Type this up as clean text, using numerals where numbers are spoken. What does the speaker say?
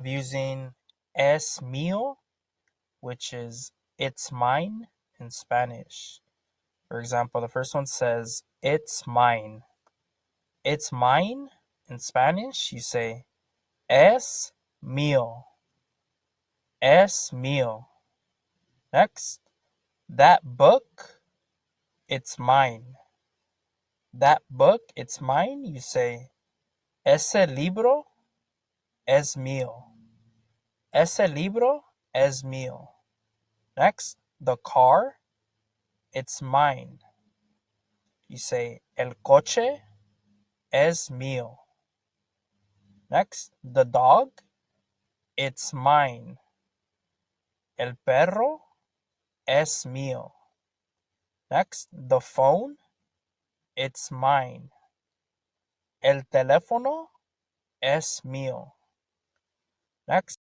using es mío, which is it's mine in Spanish. For example, the first one says it's mine. It's mine in Spanish, you say es mío. Es mío. Next, that book, it's mine. That book, it's mine, you say ese libro es mío. Ese libro es mío. Next, the car, it's mine. You say el coche es mío. Next, the dog, it's mine. El perro es mío. Next, the phone, it's mine. El teléfono es mío. Next,